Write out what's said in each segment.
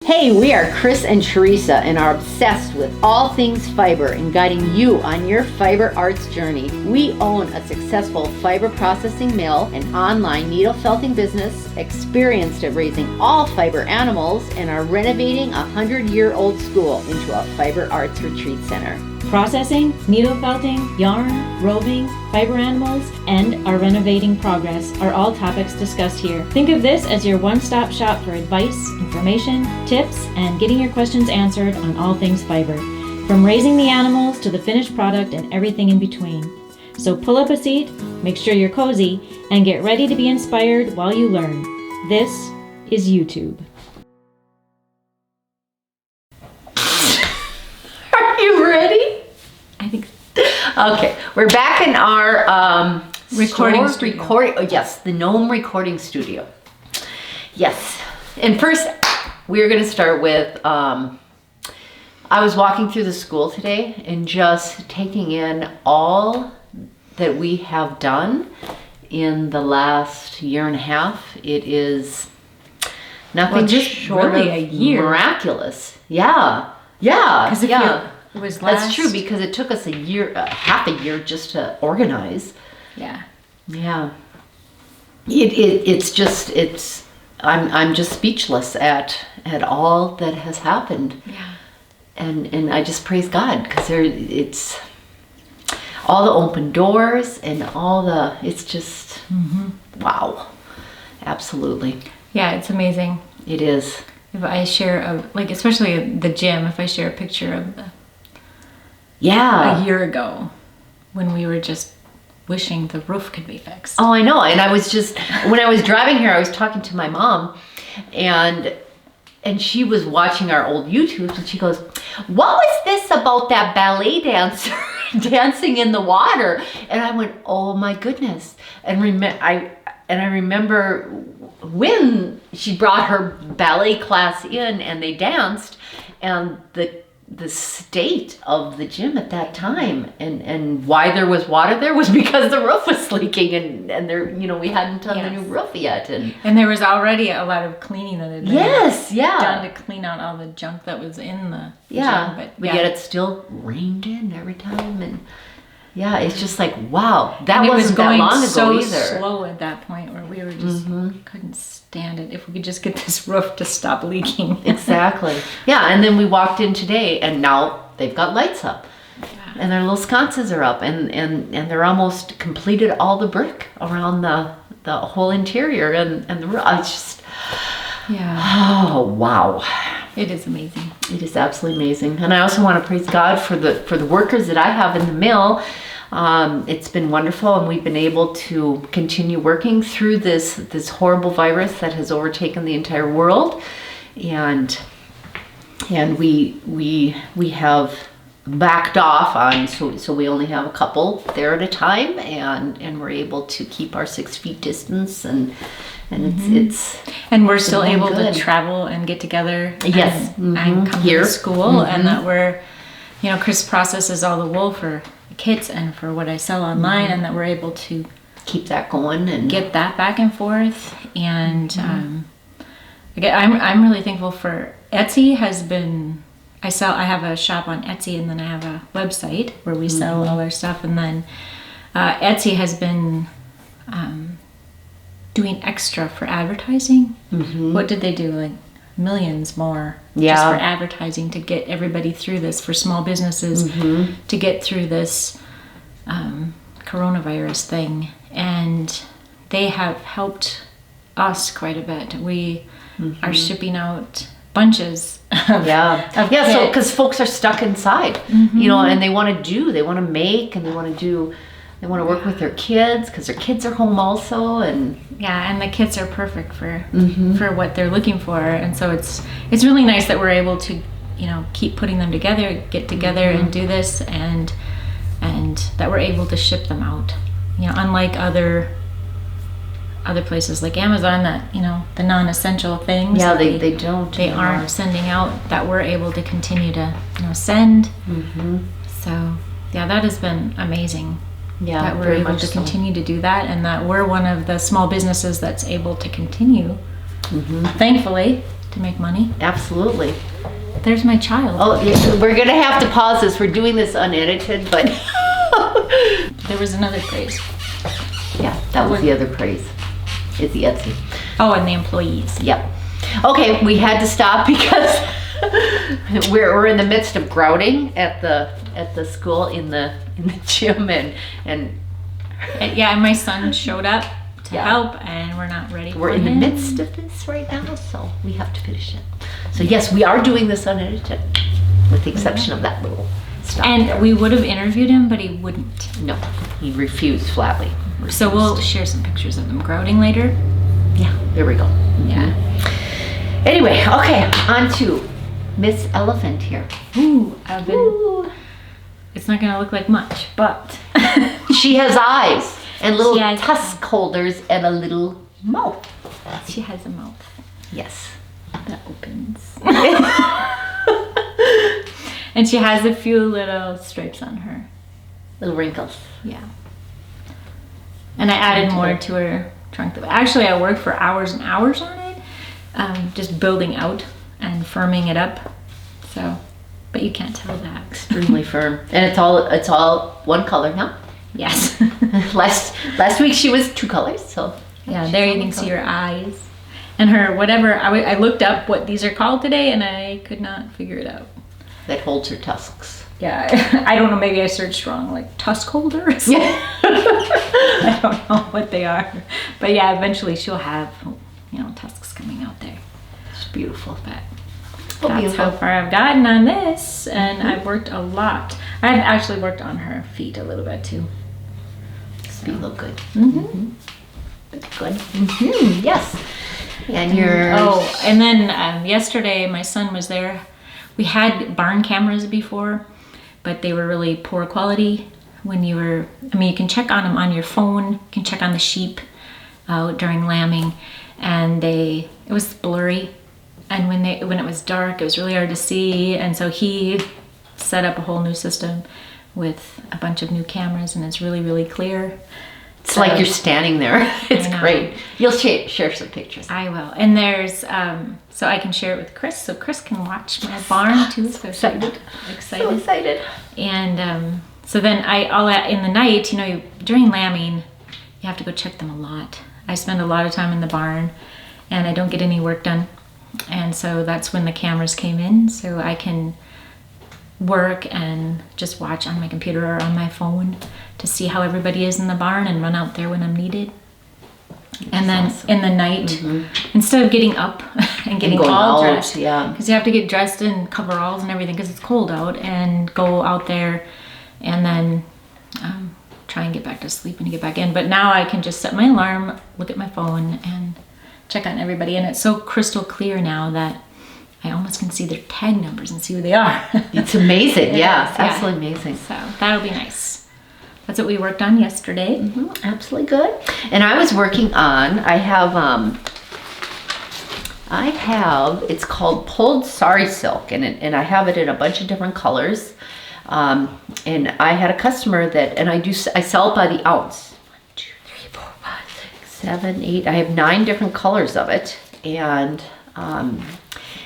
Hey, we are Chris and Teresa and are obsessed with all things fiber and guiding you on your fiber arts journey. We own a successful fiber processing mill, an online needle felting business, experienced at raising all fiber animals, and are renovating a 100-year-old school into a fiber arts retreat center. Processing, needle felting, yarn, roving, fiber animals, and our renovating progress are all topics discussed here. Think of this as your one-stop shop for advice, information, tips, and getting your questions answered on all things fiber, from raising the animals to the finished product and everything in between. So pull up a seat, make sure you're cozy, and get ready to be inspired while you learn. This is EweTube. Are you ready? I think Okay, we're back in our Recording studio. Yes, the Gnome recording studio. Yes, and first we're going to start with. I was walking through the school today and just taking in all that we have done in the last year and a half. It is nothing just short really of a year. Miraculous. Yeah. Yeah. It was last... That's true, because it took us a year, half a year just to organize. Yeah. Yeah. I'm just speechless at all that has happened. Yeah. And I just praise God, because it's all the open doors and it's just, wow. Absolutely. Yeah, it's amazing. It is. If I share especially the gym, if I share a picture of a year ago when we were just wishing the roof could be fixed. Oh, I know. And I was just, when I was driving here, I was talking to my mom, and she was watching our old YouTubes, and she goes, "What was this about that ballet dancer dancing in the water?" And I went, "Oh my goodness." And I remember when she brought her ballet class in and they danced, and the state of the gym at that time, and why there was water there was because the roof was leaking, and there, we hadn't done the new roof yet, and there was already a lot of cleaning that had been done to clean out all the junk that was in the gym, but yet it still rained in every time, and it's just like, wow, that and wasn't that long ago either. Slow at that point where we were just couldn't stand it. If we could just get this roof to stop leaking. Exactly. Yeah, and then we walked in today, and now they've got lights up, and their little sconces are up, and they're almost completed all the brick around the whole interior and the roof. It's just, oh wow. It is amazing. It is absolutely amazing. And I also want to praise God for the workers that I have in the mill. It's been wonderful, and we've been able to continue working through this horrible virus that has overtaken the entire world, and we have backed off on, so we only have a couple there at a time, and we're able to keep our 6 feet distance, and it's and we're still able to travel and get together. Yes. And come here to school, and that we're, Chris processes all the wool for kits and for what I sell online, and that we're able to keep that going and get that back and forth. And I'm really thankful for Etsy. Has been, I have a shop on Etsy, and then I have a website where we sell all our stuff, and then Etsy has been doing extra for advertising. What did they do? Like millions more just for advertising to get everybody through this, for small businesses to get through this coronavirus thing. And they have helped us quite a bit. We are shipping out bunches of so because folks are stuck inside, and they want to make, and they want to work with their kids, because their kids are home also, and the kits are perfect for what they're looking for. And so it's really nice that we're able to keep putting them together, get together and do this, and that we're able to ship them out, unlike other places like Amazon that the non-essential things they aren't sending out, that we're able to continue to send. So that has been amazing. That we're able to continue to do that, and that we're one of the small businesses that's able to continue, thankfully, to make money. Absolutely. There's my child. Oh, yeah, we're gonna have to pause this. We're doing this unedited, but There was another praise. yeah, that was the other praise. It's the Etsy. Oh, and the employees. Yep. Okay, we had to stop because we're in the midst of grouting at the school in the gym and Yeah, and my son showed up to Yeah. help, and we're not ready. we're for in the him. midst of this right now, so we have to finish it. So yes, we are doing this unedited, with the exception of that little stuff. And we would have interviewed him, but he wouldn't. No, he refused flatly. So we'll share some pictures of them grouting later. Yeah, there we go. Yeah. Anyway, okay, on to Miss Elephant here. Ooh, I've been. Ooh. It's not gonna look like much, but She has eyes and little She has tusk holders and a little mouth. she has a mouth Yes. that opens. And she has a few little stripes on her. Little wrinkles. Yeah. And I added more to her trunk. Actually, I worked for hours and hours on it, just building out and firming it up. So, but you can't tell that. Extremely firm. And it's all one color now. Yes. Last week she was two colors, so Yeah, she's there you all can one see color. her eyes. And her, whatever, I looked up what these are called today and I could not figure it out. That holds her tusks. Yeah, I don't know, maybe I searched wrong, like tusk holders? I don't know what they are. But yeah, eventually she'll have, tusks coming out there. It's beautiful. But Oh, that's beautiful. how far I've gotten on this, and I've worked a lot. I've actually worked on her feet a little bit too. You look good. Mm-hmm. Good. Mm-hmm. Yes. And your Oh, and then yesterday my son was there. We had barn cameras before, but they were really poor quality. You can check on them on your phone. You can check on the sheep during lambing, and it was blurry. And when it was dark, it was really hard to see. And so he set up a whole new system with a bunch of new cameras, and it's really, really clear. It's like you're standing there. It's know. great. You'll share some pictures. I will. And there's, so I can share it with Chris, so Chris can watch my barn too. So Excited. So excited. And so then in the night, during lambing, you have to go check them a lot. I spend a lot of time in the barn, and I don't get any work done. And so that's when the cameras came in, so I can work and just watch on my computer or on my phone to see how everybody is in the barn and run out there when I'm needed. And then awesome. in the night, instead of getting up and getting going all out, dressed, yeah. because you have to get dressed in coveralls and everything because it's cold out, and go out there and then try and get back to sleep and get back in. But now I can just set my alarm, look at my phone, and check on everybody. And it's so crystal clear now that I almost can see their tag numbers and see who they are. It's amazing. Yeah, is, yeah. absolutely amazing. So that'll be nice. That's what we worked on yesterday. Mm-hmm. Absolutely good. And I was working on, I have, it's called pulled sari silk, and I have it in a bunch of different colors. And I had a customer I sell it by the ounce. 1, 2, 3, 4, 5, 6, 7, 8. I have 9 different colors of it. And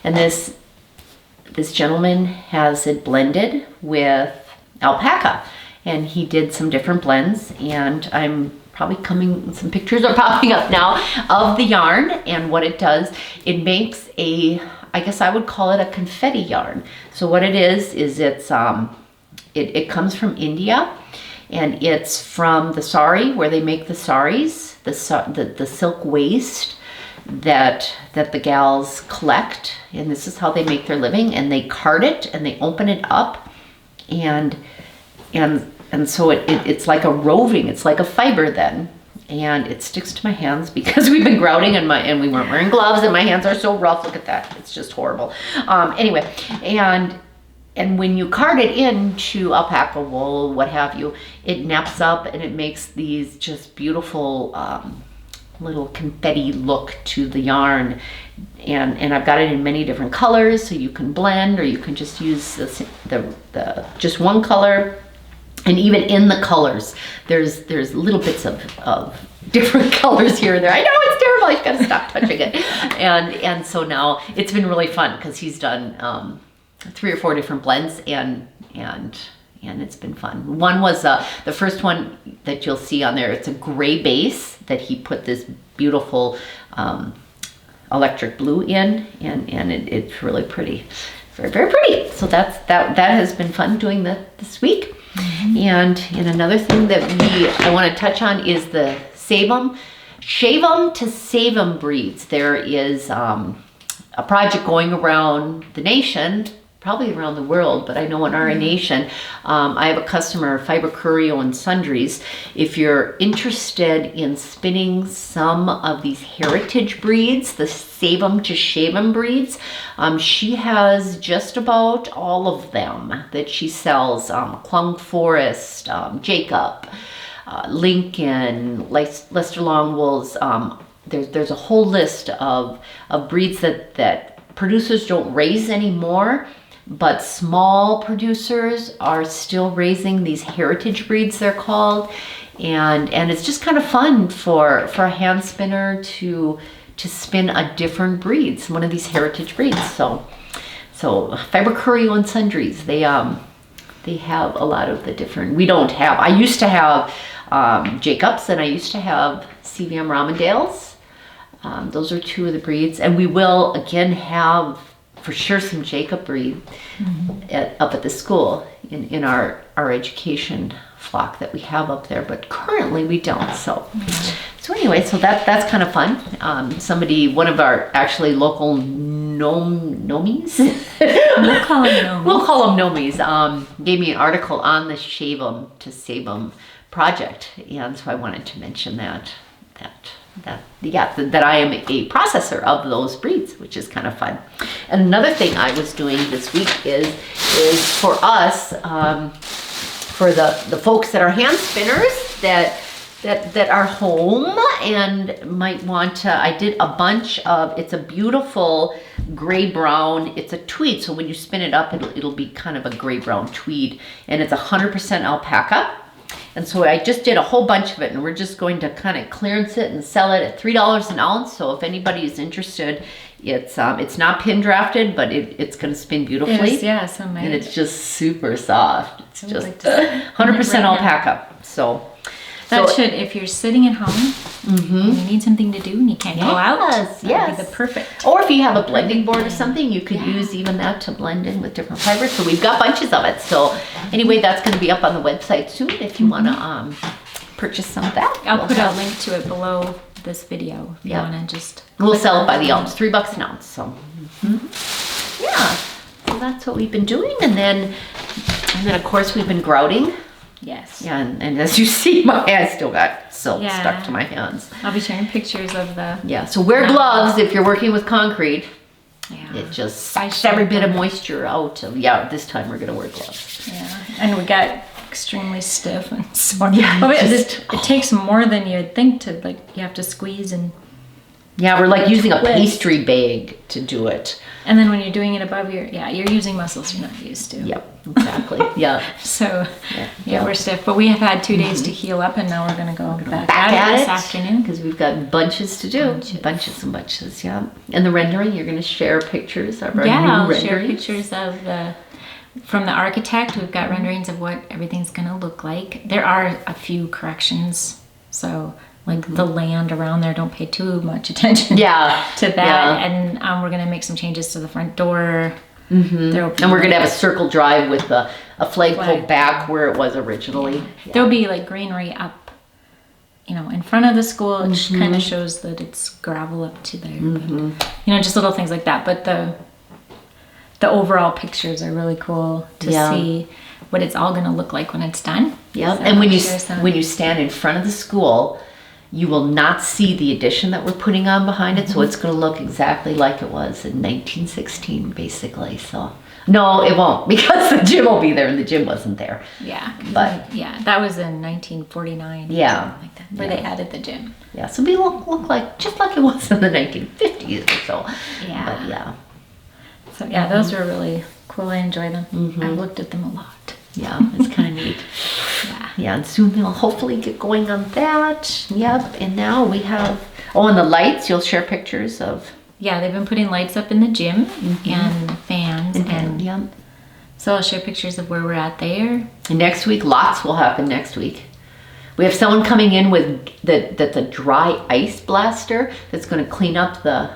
this gentleman has it blended with alpaca. And he did some different blends, and some pictures are popping up now of the yarn and what it does. It makes I guess I would call it a confetti yarn. So what it is it comes from India, and it's from the sari, where they make the saris, the silk waste that the gals collect, and this is how they make their living. And they card it and they open it up, and so it's like a roving, it's like a fiber then, and it sticks to my hands because we've been grouting and we weren't wearing gloves, and my hands are so rough. Look at that, it's just horrible. Anyway, and when you card it into alpaca wool, what have you, it naps up and it makes these just beautiful little confetti look to the yarn. And I've got it in many different colors, so you can blend, or you can just use the just one color. And even in the colors, there's little bits of different colors here and there. I know it's terrible. I've got to stop touching it. And so now it's been really fun because he's done 3 or 4 different blends and it's been fun. One was the first one that you'll see on there. It's a gray base that he put this beautiful electric blue in, and it's really pretty, very, very pretty. So that has been fun doing this week. And another thing that I want to touch on is the shave 'em to save 'em breeds. There is a project going around the nation, probably around the world, but I know in our nation, I have a customer, Fiber Curio and Sundries. If you're interested in spinning some of these heritage breeds, the save 'em to shave 'em breeds, she has just about all of them that she sells. Clung Forest, Jacob, Lincoln, Lester Longwolves. There's a whole list of breeds that producers don't raise anymore, but small producers are still raising these heritage breeds, they're called, and it's just kind of fun for a hand spinner to spin a different breeds, one of these heritage breeds. So Fiber Curio and Sundries, they have a lot of the different. We don't have. I used to have Jacobs, and I used to have CVM Ramondales. Those are 2 of the breeds, and we will again have for sure some Jacob breed up at the school in our education flock that we have up there, but currently we don't. So anyway, so that's kind of fun. One of our actually local nomies, We'll call them nomies, gave me an article on the shave 'em to save 'em project, and so I wanted to mention that I am a processor of those breeds, which is kind of fun. And another thing I was doing this week is for us, for the folks that are hand spinners that are home and might want to. I did a bunch of. It's a beautiful gray brown. It's a tweed, so when you spin it up, it'll be kind of a gray brown tweed, and it's 100% alpaca. And so I just did a whole bunch of it, and we're just going to kind of clearance it and sell it at $3 an ounce. So if anybody is interested, it's not pin drafted, but it's going to spin beautifully. Yes, and it's just super soft. It's just 100% alpaca. So if you're sitting at home and you need something to do and you can't go out, that'd be the perfect. Or if you have a blending board or something, you could use even that to blend in with different fibers. So we've got bunches of it. So anyway, that's going to be up on the website soon if you want to purchase some of that. I'll put a link to it below this video if you want to just. We'll sell it by the ounce, $3 an ounce. So so that's what we've been doing, and then of course we've been grouting. Yes. Yeah, and as you see, my hands still got silk stuck to my hands. I'll be sharing pictures of the. Yeah, so wear gloves if you're working with concrete. Yeah. It just sucks every bit of moisture out. This time we're going to wear gloves. Yeah, and we got extremely stiff and sore. Yeah, it takes more than you'd think to, you have to squeeze and. Yeah, we're like using a pastry bag to do it. And then when you're doing it above you're using muscles you're not used to. Yep, exactly. Yeah. So, we're stiff. But we have had 2 days to heal up, and now we're going to go back at it this afternoon. Because we've got bunches to do. Bunches and bunches, yeah. And the rendering, you're going to share pictures of our new I'll renderings. share pictures of from the architect. We've got renderings of what everything's going to look like. There are a few corrections, so... the land around there, don't pay too much attention to that. Yeah. And we're going to make some changes to the front door. And we're going to have a circle drive with a flagpole back where it was originally. Yeah. There'll be greenery up, in front of the school. It kind of shows that it's gravel up to there. But, just little things like that. But the overall pictures are really cool to see what it's all going to look like when it's done. Yeah. So and when you stand in front of the school, you will not see the addition that we're putting on behind it, so it's going to look exactly like it was in 1916, basically. So, no, it won't, because the gym will be there, and the gym wasn't there. Yeah, but that was in 1949. Yeah, like that, where they added the gym. Yeah, so we look like just like it was in the 1950s or so. Yeah, but yeah. So those were really cool. I enjoy them. I've looked at them a lot. Yeah, it's kind of neat. Yeah. Yeah, and soon they'll hopefully get going on that. Yep, and now we have, and the lights, you'll share pictures of. Yeah, they've been putting lights up in the gym and fans. And yep. So I'll share pictures of where we're at there. And next week, lots will happen next week. We have someone coming in with the dry ice blaster that's going to clean up the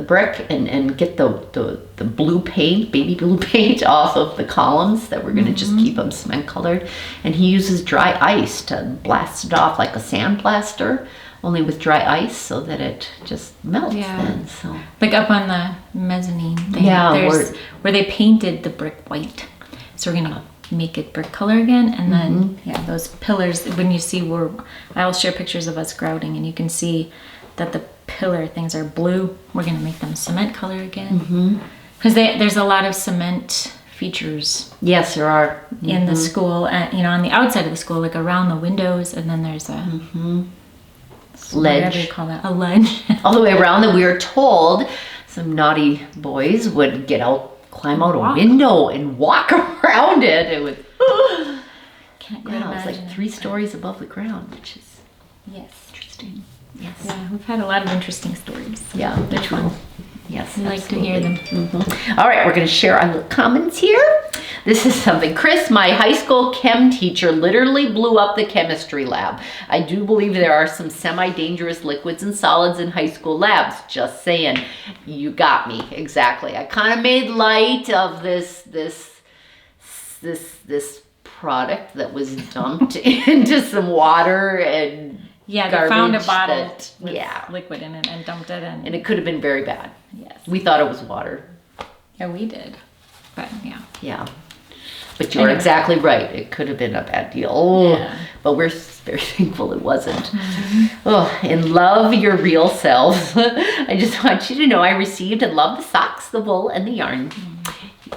brick and get the blue paint, baby blue paint off of the columns that we're going to just keep them cement colored. And he uses dry ice to blast it off like a sand blaster, only with dry ice so that it just melts then. So. Like up on the mezzanine thing. Yeah. There's where they painted the brick white. So we're going to make it brick color again. And then, those pillars, when you see I'll share pictures of us grouting and you can see that the pillar things are blue. We're going to make them cement color again. Because there's a lot of cement features. Yes, there are. In the school, on the outside of the school, like around the windows. And then there's a ledge. Whatever you call that, a ledge. All the way around that we were told some naughty boys would climb out a window and walk around it. It was, Can't quite imagine. It's like 3 stories above the ground, which is interesting. Yes. Yeah, we've had a lot of interesting stories. Yeah, Which one? Yes, We like to hear them. All right, we're going to share our comments here. This is something. Chris, my high school chem teacher, literally blew up the chemistry lab. I do believe there are some semi-dangerous liquids and solids in high school labs. Just saying. You got me. Exactly. I kind of made light of this product that was dumped into some water and they found a bottle with yeah, liquid in it and dumped it in. and it could have been very bad. Yes. We thought it was water. Yeah, we did. But yeah. Yeah. But you're exactly right. It could have been a bad deal. Oh, Yeah. but we're very thankful it wasn't. Oh, and love your real selves. I just want you to know I received and love the socks, the wool, and the yarn.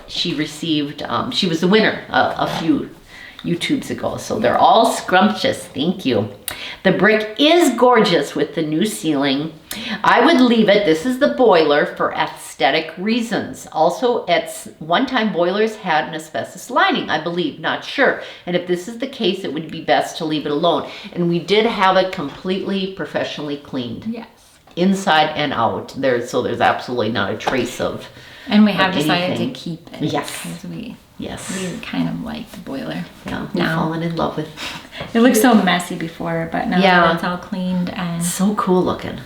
She received, she was the winner a few YouTubes ago. So they're all scrumptious. Thank you. The brick is gorgeous with the new ceiling. I would leave it, this is the boiler, for aesthetic reasons. Also, at one time, boilers had an asbestos lining, I believe, not sure. And if this is the case, it would be best to leave it alone. And we did have it completely professionally cleaned. Yes. Inside and out. There's absolutely not a trace of And we have decided anything. to keep it. Yes. Because we Yes. kind of like the boiler. Yeah, we've Now. fallen in love with. It looked so messy before, but now Yeah. that it's all cleaned and So cool looking.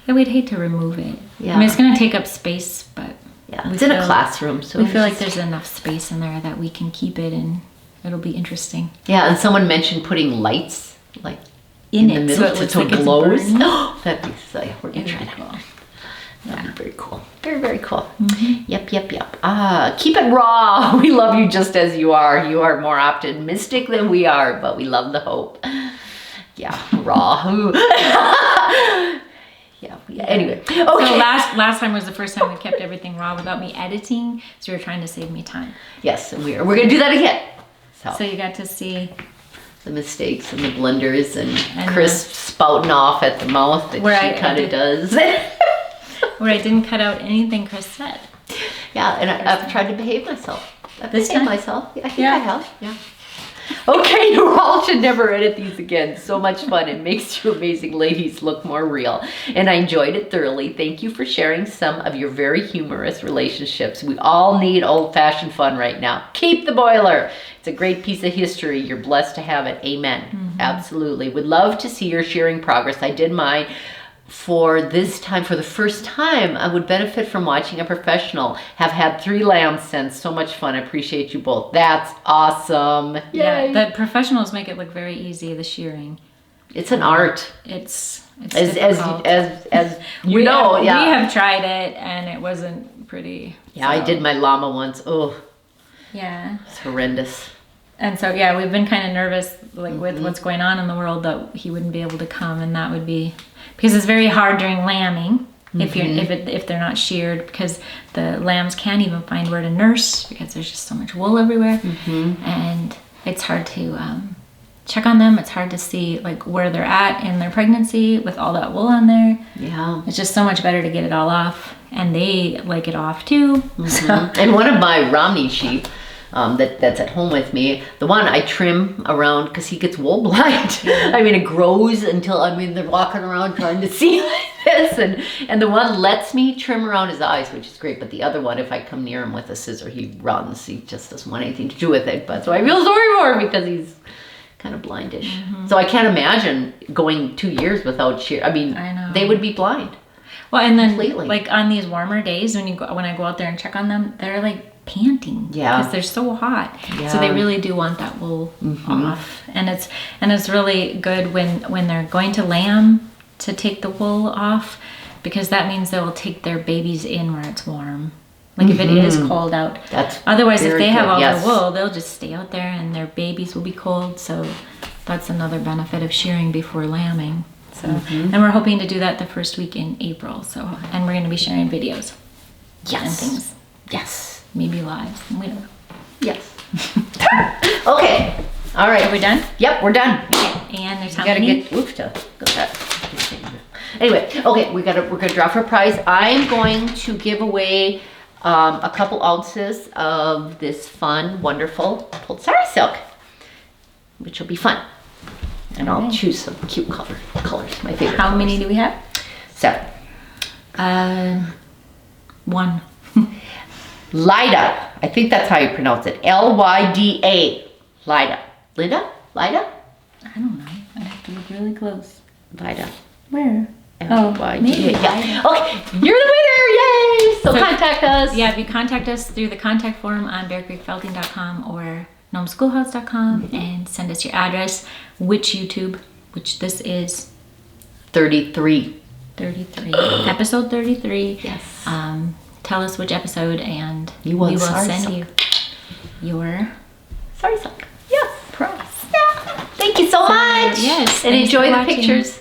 we'd hate to remove it. Yeah. I mean, it's going to take up space, but Yeah, we it's in a feel- classroom, so we it's feel like just- there's enough space in there that we can keep it and it'll be interesting. Yeah, and someone mentioned putting lights like In the it, middle so it looks so like it it's glows. burning. That'd be so. Yeah, we're gonna It'd try be that. cool. That'd be very cool. Very, very cool. Yep. Keep it raw. We love you just as you are. You are more optimistic than we are, but we love the hope. Yeah, raw. Yeah. Anyway, okay. So last time was the first time we kept everything raw without me editing, so we were trying to save me time. Yes, and we're gonna do that again. So you got to see The mistakes and the blunders and And Chris spouting off at the mouth that Where she I kind of did- does. where I didn't cut out anything Chris said. Yeah, and I've tried to behave myself. I've This behaved time? myself. Yeah, I think Yeah. I have. Yeah. Okay, you all should never edit these again. So much fun. It makes you amazing ladies look more real. And I enjoyed it thoroughly. Thank you for sharing some of your very humorous relationships. We all need old-fashioned fun right now. Keep the boiler. It's a great piece of history. You're blessed to have it. Amen. Absolutely. Would love to see your sharing progress. I did mine. For this time, for the first time, I would benefit from watching a professional. Have had 3 lambs since. So much fun. I appreciate you both. That's awesome. Yeah, Yay. the professionals make it look very easy, the shearing. It's an art. It's As difficult. you know, we yeah. have tried it and it wasn't pretty. Yeah, I so, did my llama once. Oh, Yeah. it's horrendous. And so, yeah, we've been kind of nervous, like with what's going on in the world, that he wouldn't be able to come, and that would be because it's very hard during lambing if they're not sheared, because the lambs can't even find where to nurse because there's just so much wool everywhere, and it's hard to check on them. It's hard to see like where they're at in their pregnancy with all that wool on there. Yeah. It's just so much better to get it all off, and they like it off too. So, And one of my Romney sheep, that's at home with me. The one I trim around because he gets wool blind. I mean, it grows until, they're walking around trying to see like this. And the one lets me trim around his eyes, which is great. But the other one, if I come near him with a scissor, he runs. He just doesn't want anything to do with it. But so I feel sorry for him because he's kind of blindish. So I can't imagine going 2 years without shear. I know. They would be blind. Well, and then completely. Like on these warmer days when I go out there and check on them, they're like panting because they're so hot. So they really do want that wool off. And it's really good when they're going to lamb to take the wool off, because that means they will take their babies in where it's warm. Like if it is cold out. Otherwise, if they have all the wool, they'll just stay out there and their babies will be cold. So that's another benefit of shearing before lambing. So, and we're hoping to do that the first week in April. So, and we're going to be sharing videos and things. Yes. Maybe live. We don't know. Yes. Okay. All right. Are we done? Yep, we're done. Okay. And there's how Gotta many? get Anyway, okay, we're gonna draw for a prize. I'm going to give away a couple ounces of this fun, wonderful pulled sari silk, which will be fun. And I'll choose some cute colors. My favorite. How many do we have? 7. 1. Lyda. I think that's how you pronounce it. Lyda. Lyda. Lyda? Lyda? I don't know. I'd have to look really close. Lyda. Where? Lyda. Maybe. Yeah. Okay, you're the winner! Yay! So contact us. Yeah, if you contact us through the contact form on bearcreekfelting.com or gnomeschoolhouse.com and send us your address, which YouTube, which this is 33. Episode 33. Yes. Tell us which episode and we will send you your sari silk. Yes. prize. Yeah. Thank you so much. Yes. And enjoy the pictures.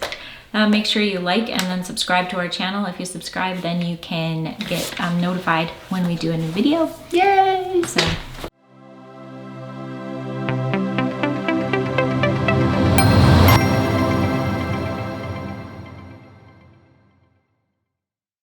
Make sure you like and then subscribe to our channel. If you subscribe, then you can get notified when we do a new video. Yay.